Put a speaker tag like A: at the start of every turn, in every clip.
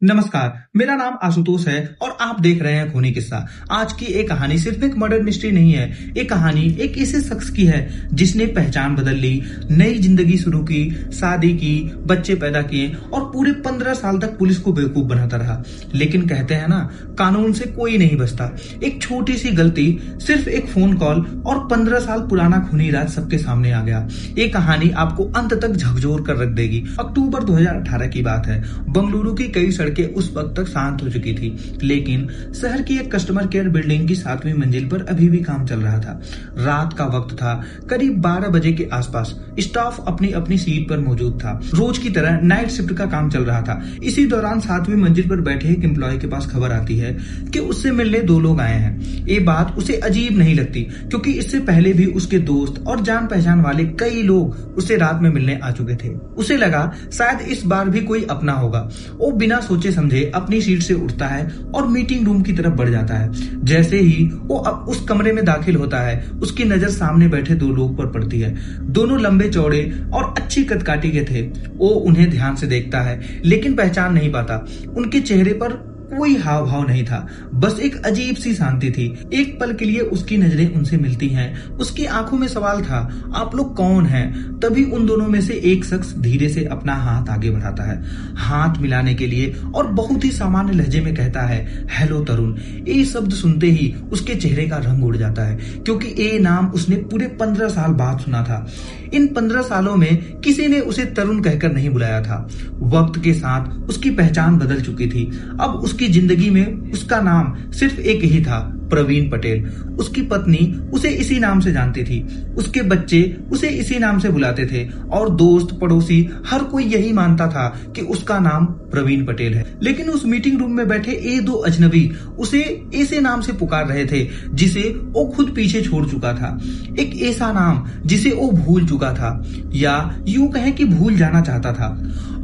A: नमस्कार, मेरा नाम आशुतोष है और आप देख रहे हैं खूनी किस्सा। आज की एक कहानी सिर्फ एक मर्डर मिस्ट्री नहीं है। एक कहानी एक ऐसे शख्स की है जिसने पहचान बदल ली, नई जिंदगी शुरू की, शादी की, बच्चे पैदा किए और पूरे 15 साल तक पुलिस को बेवकूफ बनाता रहा। लेकिन कहते हैं ना, कानून से कोई नहीं बचता। एक छोटी सी गलती, सिर्फ एक फोन कॉल और 15 साल पुराना खूनी राज सबके सामने आ गया। ये कहानी आपको अंत तक झकझोर कर रख देगी। अक्टूबर 2018 की बात है। बंगलुरु की कई सड़कें उस वक्त तक शांत हो चुकी थी, लेकिन शहर की एक कस्टमर केयर बिल्डिंग की 7वीं मंजिल पर अभी भी काम चल रहा था। रात का वक्त था, करीब 12 बजे के आसपास। स्टाफ अपनी अपनी सीट पर मौजूद था। रोज की तरह नाइट शिफ्ट का काम चल रहा था। इसी दौरान 7वीं मंजिल पर बैठे एक एम्प्लॉय के पास खबर आती है कि उससे मिलने 2 लोग आए हैं। ये बात उसे अजीब नहीं लगती, क्योंकि इससे पहले भी उसके दोस्त और जान पहचान वाले कई लोग उसे रात में मिलने आ चुके थे। उसे लगा शायद इस बार भी कोई अपना होगा। वो बिना सोचे समझे अपनी सीट से उठता है और मीटिंग रूम की तरफ बढ़ जाता है। जैसे ही वो उस कमरे में दाखिल होता है, उसकी नजर सामने बैठे 2 लोग पर पड़ती है। दोनों लंबे चौड़े और अच्छी कदकाठी के थे। वो उन्हें ध्यान से देखता है, लेकिन पहचान नहीं पाता। उनके चेहरे पर कोई हाव भाव नहीं था, बस एक अजीब सी शांति थी। एक पल के लिए उसकी नजरें उनसे मिलती हैं। उसकी आंखों में सवाल था, आप लोग कौन हैं? तभी उन दोनों में से एक शख्स धीरे से अपना हाथ आगे बढ़ाता है, हाथ मिलाने के लिए, और बहुत ही सामान्य लहजे में कहता है, हेलो तरुण। ये शब्द सुनते ही उसके चेहरे का रंग उड़ जाता है, क्योंकि ये नाम उसने पूरे 15 साल बाद सुना था। इन 15 सालों में किसी ने उसे तरुण कहकर नहीं बुलाया था। वक्त के साथ उसकी पहचान बदल चुकी थी। अब उसकी जिंदगी में उसका नाम सिर्फ एक ही था, प्रवीण पटेल। उसकी पत्नी उसे इसी नाम से जानती थी, उसके बच्चे उसे इसी नाम से बुलाते थे, और दोस्त पड़ोसी हर कोई यही मानता था कि उसका नाम प्रवीण पटेल है। लेकिन उस मीटिंग रूम में बैठे ये 2 अजनबी उसे ऐसे नाम से पुकार रहे थे जिसे वो खुद पीछे छोड़ चुका था। एक ऐसा नाम जिसे वो भूल चुका था, या यूं कहें कि भूल जाना चाहता था।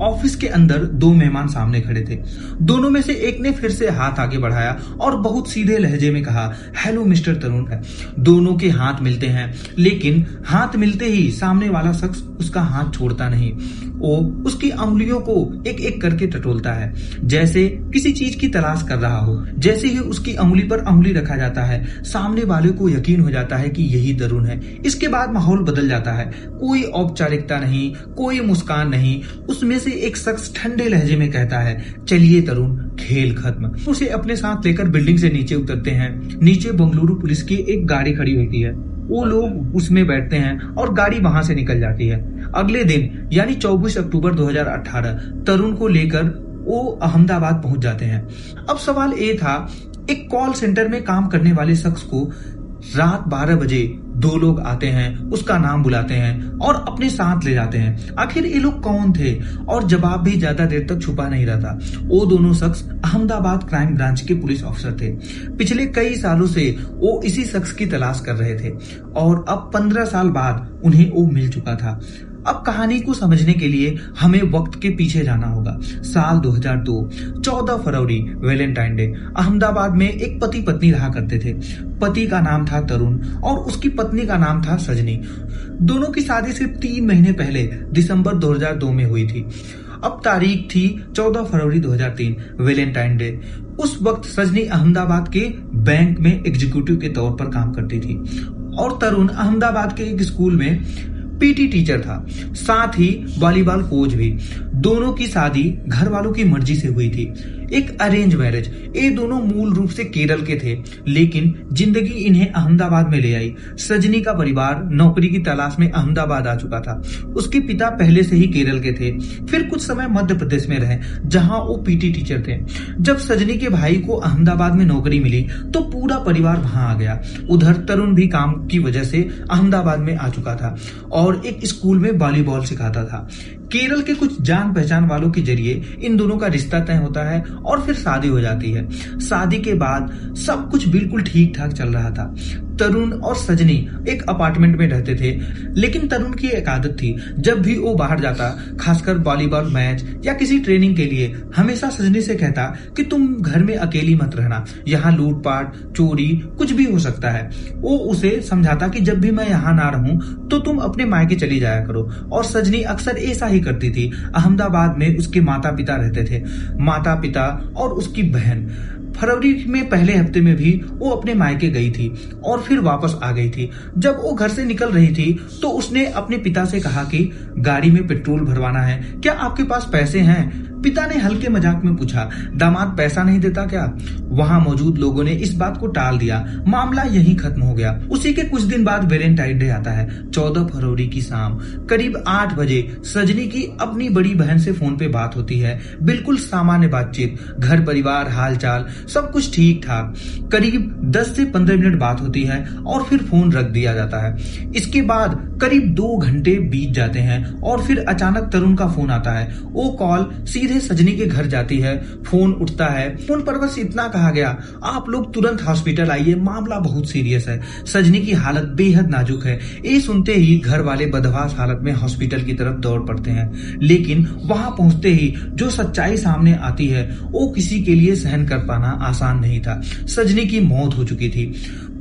A: ऑफिस के अंदर 2 मेहमान सामने खड़े थे। दोनों में से एक ने फिर से हाथ आगे बढ़ाया और बहुत सीधे लहजे में कहा, हेलो मिस्टर तरुण। दोनों के हाथ मिलते हैं, लेकिन हाथ मिलते ही सामने वाला शख्स उसका हाथ छोड़ता नहीं। वो उसकी अंगुलियों को एक एक करके टटोलता है, जैसे किसी चीज की तलाश कर रहा हो। जैसे ही उसकी अंगुली पर अंगुली रखा जाता है, सामने वाले को यकीन हो जाता है कि यही तरुण है। इसके बाद माहौल बदल जाता है। कोई औपचारिकता नहीं, कोई मुस्कान नहीं। उसमें से एक शख्स ठंडे लहजे में कहता है, चलिए तरुण, खेल खत्म। उसे अपने साथ लेकर बिल्डिंग से नीचे उतरते हैं। नीचे बंगलुरु पुलिस की एक गाड़ी खड़ी होती है। वो लोग उसमें बैठते हैं और गाड़ी वहां से निकल जाती है। अगले दिन यानी 24 अक्टूबर 2018 तरुण को लेकर वो अहमदाबाद पहुंच जाते हैं। अब सवाल ये था, एक कॉल सेंटर में काम करने वाले शख्स को रात 12 बजे 2 लोग आते हैं, उसका नाम बुलाते हैं और अपने साथ ले जाते हैं। आखिर ये लोग कौन थे? और जवाब भी ज्यादा देर तक छुपा नहीं रहता। वो दोनों शख्स अहमदाबाद क्राइम ब्रांच के पुलिस ऑफिसर थे। पिछले कई सालों से वो इसी शख्स की तलाश कर रहे थे, और अब 15 साल बाद उन्हें वो मिल चुका था। अब कहानी को समझने के लिए हमें वक्त के पीछे जाना होगा। साल 2002, 14 फरवरी, वैलेंटाइन डे। अहमदाबाद में एक पति पत्नी रहा करते थे। पति का नाम था तरुण और उसकी पत्नी का नाम था सजनी। दोनों की शादी सिर्फ 3 महीने पहले दिसंबर 2002 में हुई थी। अब तारीख थी 14 फरवरी 2003, वैलेंटाइन डे। उस वक्त सजनी अहमदाबाद के बैंक में एग्जीक्यूटिव के तौर पर काम करती थी, और तरुण अहमदाबाद के एक स्कूल में पीटी टीचर था, साथ ही वॉलीबॉल कोच भी। दोनों की शादी घर वालों की मर्जी से हुई थी, एक अरेंज मैरिज। ये दोनों मूल रूप से केरल के थे, लेकिन जिंदगी इन्हें अहमदाबाद में ले आई। सजनी का परिवार नौकरी की तलाश में अहमदाबाद आ चुका था। उसके पिता पहले से ही केरल के थे, फिर कुछ समय मध्य प्रदेश में रहे, जहां वो पीटी टीचर थे। जब सजनी के भाई को अहमदाबाद में नौकरी मिली तो पूरा परिवार वहां आ गया। उधर तरुण भी काम की वजह से अहमदाबाद में आ चुका था और एक स्कूल में वॉलीबॉल सिखाता था। केरल के कुछ जान पहचान वालों के जरिए इन दोनों का रिश्ता तय होता है और फिर शादी हो जाती है। शादी के बाद सब कुछ बिल्कुल ठीक ठाक चल रहा था। तरुण और सजनी एक अपार्टमेंट में रहते थे, लेकिन तरुण की एक आदत थी, जब भी वो बाहर जाता, खासकर वॉलीबॉल मैच या किसी ट्रेनिंग के लिए, हमेशा सजनी से कहता कि तुम घर में अकेली मत रहना, यहाँ लूटपाट, चोरी कुछ भी हो सकता है। वो उसे समझाता कि जब भी मैं यहाँ ना रहूं तो तुम अपने मायके चली जाया करो, और सजनी अक्सर ऐसा ही करती थी। अहमदाबाद में उसके माता पिता रहते थे, माता पिता और उसकी बहन। फरवरी में पहले हफ्ते में भी वो अपने मायके गई थी और फिर वापस आ गई थी। जब वो घर से निकल रही थी तो उसने अपने पिता से कहा कि गाड़ी में पेट्रोल भरवाना है, क्या आपके पास पैसे हैं? पिता ने हल्के मजाक में पूछा, दामाद पैसा नहीं देता क्या? वहां मौजूद लोगों ने इस बात को टाल दिया। मामला यहीं खत्म हो गया। उसी के कुछ दिन बाद वैलेंटाइन डे आता है। 14 फरवरी की शाम करीब 8 बजे सजनी की अपनी बड़ी बहन से फोन पे बात होती है। बिल्कुल सामान्य बातचीत, घर परिवार हालचाल सब कुछ ठीक ठाक। करीब 10 से 15 मिनट बात होती है और फिर फोन रख दिया जाता है। इसके बाद करीब 2 घंटे बीत जाते हैं और फिर अचानक तरुण का फोन आता है। वो कॉल सीधे सजनी के घर जाती है। फोन उठता है। फोन पर बस इतना कहा गया, आप लोग तुरंत हॉस्पिटल आइए, मामला बहुत सीरियस है। सजनी की हालत बेहद नाजुक है। ये सुनते ही घर वाले बदहवास हालत में हॉस्पिटल की तरफ दौड़ पड़ते हैं। लेकिन वहां पहुंचते ही जो सच्चाई सामने आती है वो किसी के लिए सहन कर पाना आसान नहीं था। सजनी की मौत हो चुकी थी।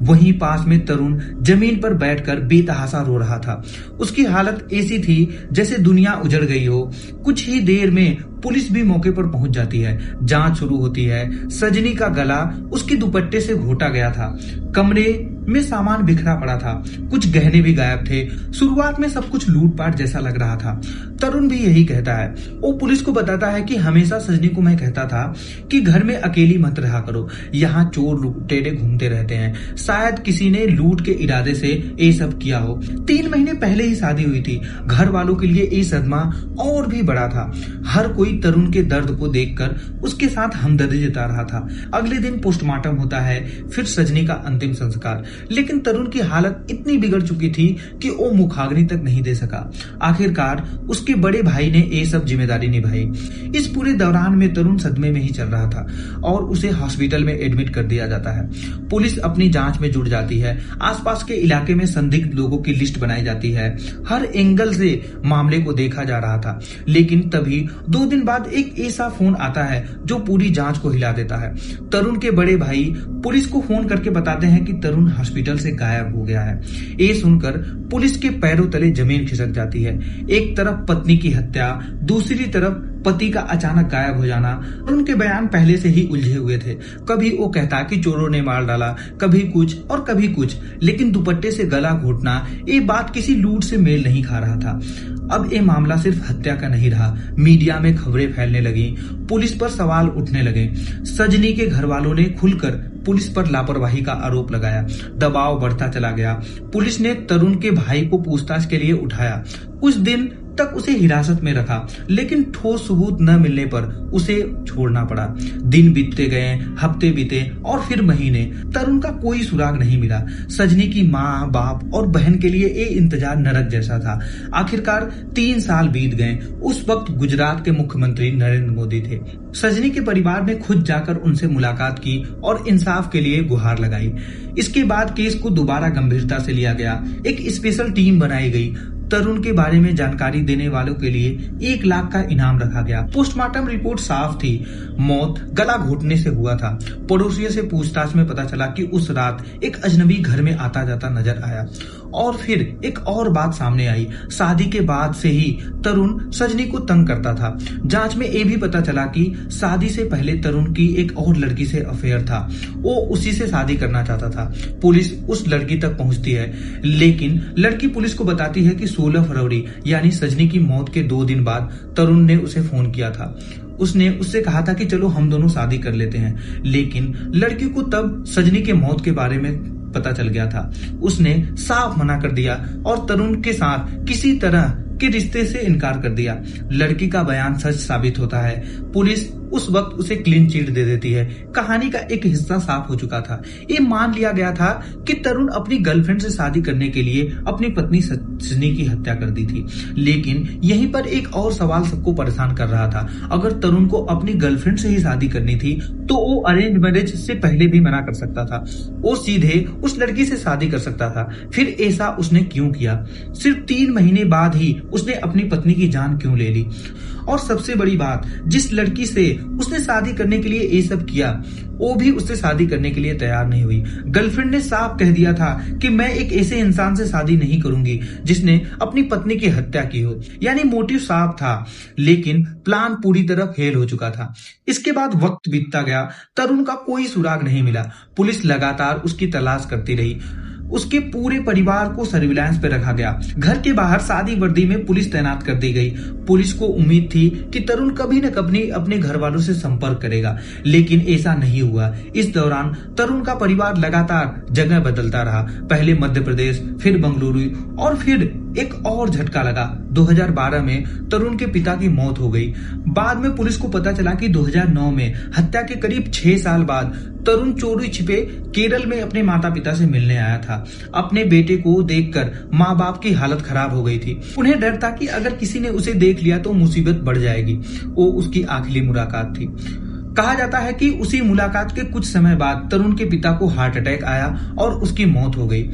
A: वहीं पास में तरुण जमीन पर बैठकर बेतहासा रो रहा था। उसकी हालत ऐसी थी जैसे दुनिया उजड़ गई हो। कुछ ही देर में पुलिस भी मौके पर पहुंच जाती है। जांच शुरू होती है। सजनी का गला उसके दुपट्टे से घोटा गया था। कमरे में सामान बिखरा पड़ा था, कुछ गहने भी गायब थे। शुरुआत में सब कुछ लूटपाट जैसा लग रहा था। तरुण भी यही कहता है। वो पुलिस को बताता है कि हमेशा सजनी को मैं कहता था कि घर में अकेली मत रहा करो, यहाँ चोर लुटेरे घूमते रहते हैं, शायद किसी ने लूट के इरादे से ये सब किया हो। 3 महीने पहले ही शादी हुई थी। घर वालों के लिए ये सदमा और भी बड़ा था। हर कोई तरुण के दर्द को देखकर उसके साथ हमदर्दी जता रहा था। अगले दिन पोस्टमार्टम होता है, फिर सजनी का अंतिम संस्कार। लेकिन तरुण की हालत इतनी बिगड़ चुकी थी कि वो मुखाग्नि तक नहीं दे सका। आखिरकार उसके बड़े भाई ने ये सब जिम्मेदारी निभाई। इस पूरे दौरान में तरुण सदमे में ही चल रहा था और उसे हॉस्पिटल में एडमिट कर दिया जाता है। पुलिस अपनी जांच में जुट जाती है। आसपास के इलाके में संदिग्ध लोगों की लिस्ट बनाई जाती है। हर एंगल से मामले को देखा जा रहा था। लेकिन तभी 2 दिन बाद एक ऐसा फोन आता है जो पूरी जांच को हिला देता है। तरुण के बड़े भाई पुलिस को फोन करके बताते हैं कि तरुण हॉस्पिटल से गायब हो गया है। ये सुनकर पुलिस के पैरों तले जमीन खिसक जाती है। एक तरफ पत्नी की हत्या, दूसरी तरफ पति का अचानक गायब हो जाना। उनके बयान पहले से ही उलझे हुए थे। कभी वो कहता कि चोरों ने मार डाला, कभी कुछ और कभी कुछ, लेकिन दुपट्टे से गला घोटना ये बात किसी लूट से मेल नहीं खा रहा था। अब ये मामला सिर्फ हत्या का नहीं रहा। मीडिया में खबरें फैलने लगी, पुलिस पर सवाल उठने लगे। सजनी के घर वालों ने खुलकर पुलिस पर लापरवाही का आरोप लगाया। दबाव बढ़ता चला गया। पुलिस ने तरुण के भाई को पूछताछ के लिए उठाया। कुछ दिन तक उसे हिरासत में रखा, लेकिन ठोस सबूत न मिलने पर उसे छोड़ना पड़ा। दिन बीतते गए, हफ्ते बीते और फिर महीने। तरुण का कोई सुराग नहीं मिला। सजनी की माँ, बाप और बहन के लिए ये इंतजार नरक जैसा था। आखिरकार 3 साल बीत गए। उस वक्त गुजरात के मुख्यमंत्री नरेंद्र मोदी थे। सजनी के परिवार ने खुद जाकर उनसे मुलाकात की और इंसाफ के लिए गुहार लगाई। इसके बाद केस को दोबारा गंभीरता से लिया गया। एक स्पेशल टीम बनाई गई। तरुण के बारे में जानकारी देने वालों के लिए 1 लाख का इनाम रखा गया। पोस्टमार्टम रिपोर्ट साफ थी, मौत गला घोटने से हुआ था। पड़ोसियों से पूछताछ में पता चला कि उस रात एक अजनबी घर में आता जाता नजर आया। और फिर एक और बात सामने आई। शादी के बाद से ही तरुण सजनी को तंग करता था। जांच में ये भी पता चला कि शादी से पहले तरुण की एक और लड़की से अफेयर था। वो उसी से शादी करना चाहता था। पुलिस उस लड़की तक पहुंचती है, लेकिन लड़की पुलिस को बताती है कि 16 फरवरी यानी सजनी की मौत के 2 दिन बाद तरुण ने उसे फोन किया था। उसने उससे कहा था कि चलो हम दोनों शादी कर लेते हैं। लेकिन लड़की को तब सजनी के मौत के बारे में पता चल गया था। उसने साफ मना कर दिया और तरुण के साथ किसी तरह के रिश्ते से इनकार कर दिया। लड़की का बयान सच साबित होता है। पुलिस उस वक्त उसे क्लीन चिट दे देती है। कहानी का एक हिस्सा साफ हो चुका था। ये मान लिया गया था कि तरुण अपनी गर्लफ्रेंड से शादी करने के लिए अपनी पत्नी सजनी की हत्या कर दी थी। लेकिन यहीं पर एक और सवाल सबको परेशान कर रहा था। अगर तरुण को अपनी गर्लफ्रेंड से ही शादी करनी थी तो वो अरेंज मैरिज से पहले भी मना कर सकता था। वो सीधे उस लड़की से शादी कर सकता था। फिर ऐसा उसने क्यों किया? सिर्फ 3 महीने बाद ही उसने अपनी पत्नी की जान क्यों ले ली। और सबसे बड़ी बात, जिस लड़की से उसने शादी करने के लिए ये सब किया, वो भी उससे शादी करने के लिए तैयार नहीं हुई। गर्लफ्रेंड ने साफ कह दिया था कि मैं एक ऐसे इंसान से शादी नहीं करूंगी जिसने अपनी पत्नी की हत्या की हो। यानी मोटिव साफ था, लेकिन प्लान पूरी तरह फेल हो चुका था। इसके बाद वक्त बीतता गया, तरुण का कोई सुराग नहीं मिला। पुलिस लगातार उसकी तलाश करती रही। उसके पूरे परिवार को सर्विलांस पे रखा गया। घर के बाहर सादी वर्दी में पुलिस तैनात कर दी गई। पुलिस को उम्मीद थी कि तरुण कभी न कभी अपने घर वालों से संपर्क करेगा, लेकिन ऐसा नहीं हुआ। इस दौरान तरुण का परिवार लगातार जगह बदलता रहा। पहले मध्य प्रदेश, फिर बंगलुरु, और फिर एक और झटका लगा। 2012 में तरुण के पिता की मौत हो गई। बाद में पुलिस को पता चला कि 2009 में हत्या के करीब 6 साल बाद तरुण चोरी छिपे केरल में अपने माता पिता से मिलने आया था। अपने बेटे को देखकर माँ बाप की हालत खराब हो गई थी। उन्हें डर था कि अगर किसी ने उसे देख लिया तो मुसीबत बढ़ जाएगी। वो उसकी आखिरी मुलाकात थी। कहा जाता है कि उसी मुलाकात के कुछ समय बाद तरुण के पिता को हार्ट अटैक आया और उसकी मौत हो गई।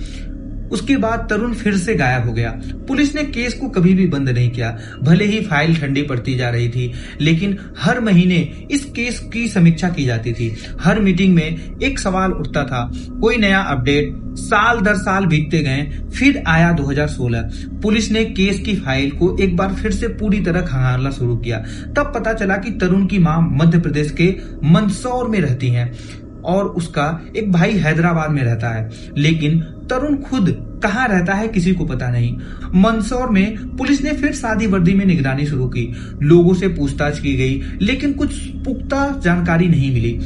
A: उसके बाद तरुण फिर से गायब हो गया। पुलिस ने केस को कभी भी बंद नहीं किया। भले ही फाइल ठंडी पड़ती जा रही थी, लेकिन हर महीने इस केस की समीक्षा की जाती थी। हर मीटिंग में एक सवाल उठता था, कोई नया अपडेट। साल दर साल बीतते गए। फिर आया 2016। पुलिस ने केस की फाइल को एक बार फिर से पूरी तरह खंगालना शुरू किया। तब पता चला कि तरुण की मां मध्य प्रदेश के मंदसौर में रहती हैं और उसका एक भाई हैदराबाद में रहता है। लेकिन तरुण खुद कहाँ रहता है किसी को पता नहीं। मंदसौर में पुलिस ने फिर सादी वर्दी में निगरानी शुरू की। लोगों से पूछताछ की गई, लेकिन कुछ पुख्ता जानकारी नहीं मिली।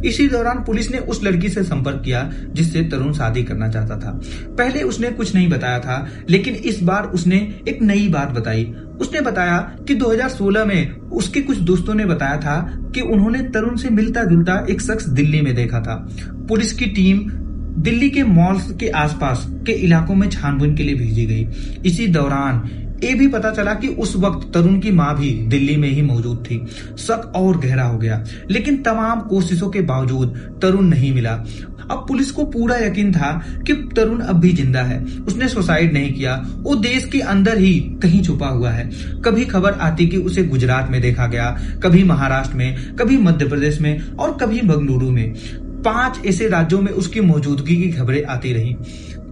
A: इसी दौरान पुलिस ने उस लड़की से संपर्क किया जिससे तरुण शादी करना चाहता था। पहले उसने कुछ नहीं बताया था, लेकिन इस बार उसने एक नई बात बताई। उसने बताया कि 2016 में उसके कुछ दोस्तों ने बताया था कि उन्होंने तरुण से मिलता जुलता एक शख्स दिल्ली में देखा था। पुलिस की टीम दिल्ली के मॉल्स के आसपास के इलाकों में छानबीन के लिए भेजी गई। इसी दौरान ये भी पता चला कि उस वक्त तरुण की मां भी दिल्ली में ही मौजूद थी। शक और गहरा हो गया, लेकिन तमाम कोशिशों के बावजूद तरुण नहीं मिला। अब पुलिस को पूरा यकीन था कि तरुण अब भी जिंदा है। उसने सुसाइड नहीं किया, वो देश के अंदर ही कहीं छुपा हुआ है। कभी खबर आती कि उसे गुजरात में देखा गया, कभी महाराष्ट्र में, कभी मध्य प्रदेश में और कभी बेंगलुरु में। 5 ऐसे राज्यों में उसकी मौजूदगी की खबरें आती रही।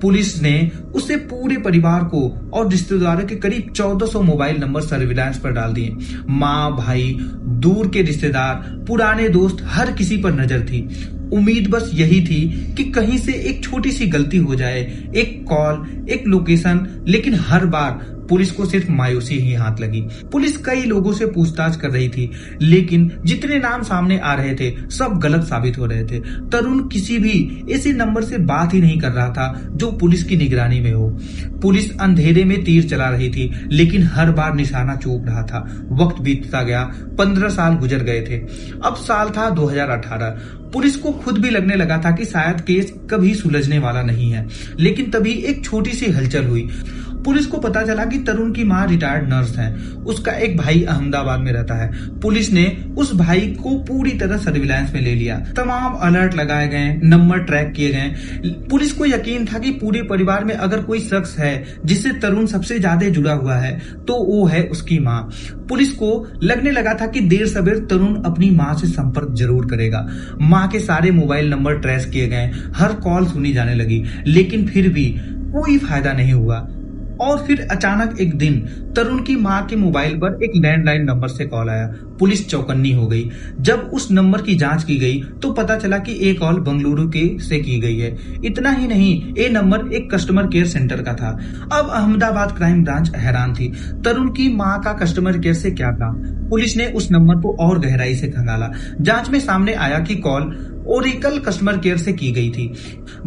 A: पुलिस ने उससे पूरे परिवार को और रिश्तेदारों के करीब 1400 मोबाइल नंबर सर्विलांस पर डाल दिए। माँ, भाई, दूर के रिश्तेदार, पुराने दोस्त, हर किसी पर नजर थी। उम्मीद बस यही थी कि कहीं से एक छोटी सी गलती हो जाए, एक कॉल, एक लोकेशन। लेकिन हर बार पुलिस को सिर्फ मायूसी ही हाथ लगी। पुलिस कई लोगों से पूछताछ कर रही थी, लेकिन जितने नाम सामने आ रहे थे सब गलत साबित हो रहे थे। तरुण किसी भी ऐसे नंबर से बात ही नहीं कर रहा था जो पुलिस की निगरानी में हो। पुलिस अंधेरे में तीर चला रही थी, लेकिन हर बार निशाना चूक रहा था। वक्त बीतता गया, 15 साल गुजर गए थे। अब साल था 2018। पुलिस को खुद भी लगने लगा था कि शायद केस कभी सुलझने वाला नहीं है। लेकिन तभी एक छोटी सी हलचल हुई। पुलिस को पता चला कि तरुण की मां रिटायर्ड नर्स है। उसका एक भाई अहमदाबाद में रहता है। पुलिस ने उस भाई को पूरी तरह सर्विलांस में ले लिया। तमाम अलर्ट लगाए गए, नंबर ट्रैक किए गए। पुलिस को यकीन था कि पूरे परिवार में अगर कोई शख्स है जिससे तरुण सबसे ज्यादा जुड़ा हुआ है तो वो है उसकी मां। पुलिस को लगने लगा था कि देर सवेर तरुण अपनी मां से संपर्क जरूर करेगा। मां के सारे मोबाइल नंबर ट्रेस किए गए, हर कॉल सुनी जाने लगी, लेकिन फिर भी कोई फायदा नहीं हुआ। और फिर अचानक एक दिन तरुण की मां के मोबाइल पर एक लैंडलाइन नंबर से कॉल आया। पुलिस चौकन्नी हो गई। जब उस नंबर की जांच की गई तो पता चला कि ये कॉल बेंगलुरु के से की गई है। इतना ही नहीं, ये नंबर एक कस्टमर केयर सेंटर का था। अब अहमदाबाद क्राइम ब्रांच हैरान थी, तरुण की मां का कस्टमर केयर से क्या काम। पुलिस ने उस नंबर को और गहराई से खंगाला। जांच में सामने आया कि कॉल ओरेकल कस्टमर केयर से की गई थी।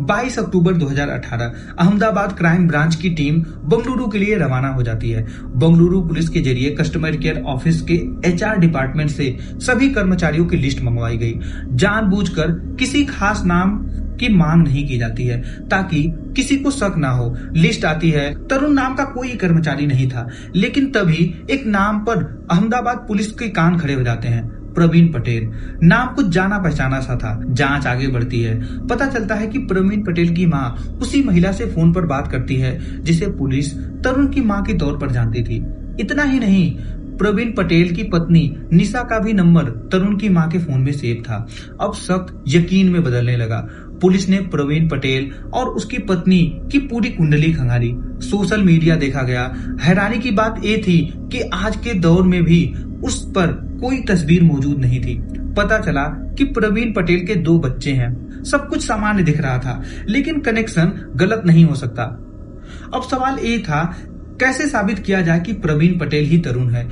A: 22 अक्टूबर 2018 अहमदाबाद क्राइम ब्रांच की टीम बेंगलुरु के लिए रवाना हो जाती है। बेंगलुरु पुलिस के जरिए कस्टमर केयर ऑफिस के HR डिपार्टमेंट से सभी कर्मचारियों की लिस्ट मंगवाई गई। जानबूझकर किसी खास नाम की मांग नहीं की जाती है ताकि किसी को शक ना हो। लिस्ट आती है, तरुण नाम का कोई कर्मचारी नहीं था, लेकिन तभी एक नाम पर अहमदाबाद पुलिस के कान खड़े हो जाते हैं। प्रवीण पटेल। नाम कुछ जाना पहचाना सा था। जांच आगे बढ़ती है। पता चलता है कि प्रवीण पटेल की मां उसी महिला से फोन पर बात करती है जिसे पुलिस तरुण की मां के तौर पर जानती थी। इतना ही नहीं, प्रवीण पटेल की पत्नी निशा का भी नंबर तरुण की मां के फोन में सेव था। अब शक यकीन में बदलने लगा। पुलिस ने प्रवीण पटेल और उसकी पत्नी की पूरी कुंडली खंगाली। सोशल मीडिया देखा गया। हैरानी की बात ये थी कि आज के दौर में भी उस पर कोई तस्वीर मौजूद नहीं थी। पता चला कि प्रवीण पटेल के 2 बच्चे हैं। सब कुछ सामान्य दिख रहा था, लेकिन कनेक्शन गलत नहीं हो सकता। अब सवाल ये था, कैसे साबित किया जाए कि प्रवीण पटेल ही तरुण है।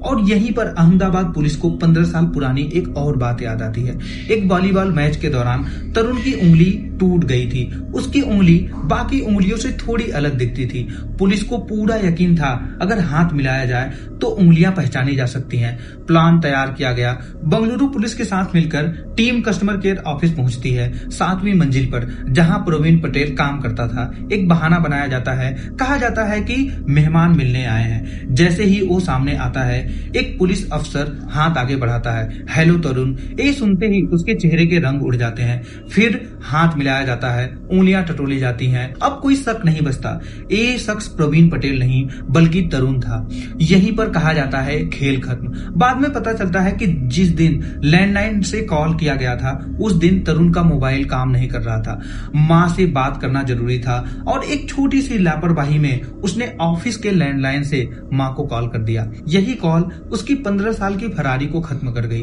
A: और यहीं पर अहमदाबाद पुलिस को 15 साल पुरानी एक और बात याद आती है। एक वॉलीबॉल मैच के दौरान तरुण की उंगली टूट गई थी। उसकी उंगली बाकी उंगलियों से थोड़ी अलग दिखती थी। पुलिस को पूरा यकीन था अगर हाथ मिलाया जाए तो उंगलियां पहचानी जा सकती हैं। प्लान तैयार किया गया। बंगलुरु पुलिस के साथ मिलकर टीम कस्टमर केयर ऑफिस पहुंचती है, 7वीं मंजिल पर, जहां प्रवीण पटेल काम करता था। एक बहाना बनाया जाता है। कहा जाता है कि मेहमान मिलने आए हैं। जैसे ही वो सामने आता है, एक पुलिस अफसर हाथ आगे बढ़ाता है। हेलो तरुण। ये सुनते ही उसके चेहरे के रंग उड़ जाते हैं। फिर हाथ मिलाया जाता है, उंगलियां टटोली जाती हैं। अब कोई शक नहीं बचता, ये शख्स प्रवीण पटेल नहीं बल्कि तरुण था। यहीं पर कहा जाता है खेल खत्म। बाद में पता चलता है कि जिस दिन लैंडलाइन से कॉल किया गया था उस दिन तरुण का मोबाइल काम नहीं कर रहा था। मां से बात करना जरूरी था और एक छोटी सी लापरवाही में उसने ऑफिस के लैंडलाइन से मां को कॉल कर दिया। यही कॉल उसकी 15 साल की फरारी को खत्म कर गई।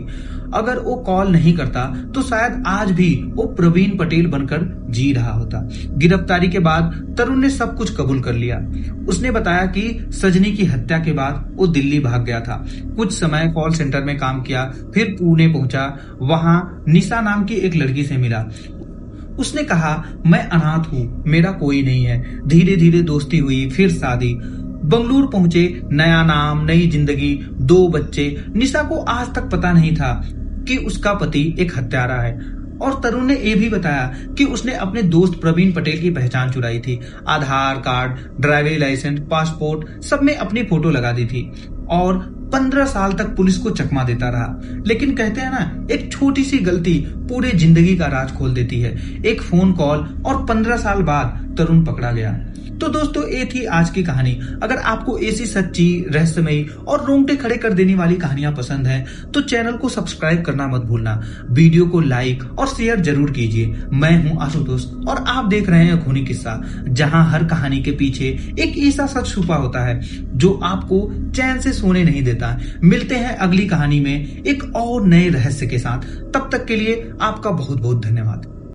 A: अगर वो कॉल नहीं करता तो शायद आज भी वो प्रवीण पटेल बनकर जी रहा होता। गिरफ्तारी के बाद तरुण ने सब कुछ कबूल कर लिया। उसने बताया कि सजनी की हत्या के बाद वो दिल्ली भाग गया था। कुछ समय कॉल सेंटर में काम किया, फिर पुणे पहुंचा। वहां निशा नाम की एक लड़की से मिला। उसने कहा, मैं अनाथ हूँ, मेरा कोई नहीं है। धीरे धीरे दोस्ती हुई, फिर शादी। बंगलुरु पहुंचे, नया नाम, नई जिंदगी, 2 बच्चे। निशा को आज तक पता नहीं था कि उसका पति एक हत्यारा है। और तरुण ने यह भी बताया कि उसने अपने दोस्त प्रवीण पटेल की पहचान चुराई थी। आधार कार्ड, ड्राइविंग लाइसेंस, पासपोर्ट सब में अपनी फोटो लगा दी थी और 15 साल तक पुलिस को चकमा देता रहा। लेकिन कहते हैं ना, एक छोटी सी गलती पूरे जिंदगी का राज खोल देती है। एक फोन कॉल और 15 साल बाद तरुण पकड़ा गया। तो दोस्तों, ये थी आज की कहानी। अगर आपको ऐसी सच्ची, रहस्यमयी और रोंगटे खड़े कर देने वाली कहानियां पसंद हैं तो चैनल को सब्सक्राइब करना मत भूलना। वीडियो को लाइक और शेयर जरूर कीजिए। मैं हूं आशुतोष और आप देख रहे हैं खूनी किस्सा, जहां हर कहानी के पीछे एक ऐसा सच छुपा होता है जो आपको चैन से सोने नहीं देता। मिलते हैं अगली कहानी में एक और नए रहस्य के साथ। तब तक के लिए आपका बहुत बहुत धन्यवाद।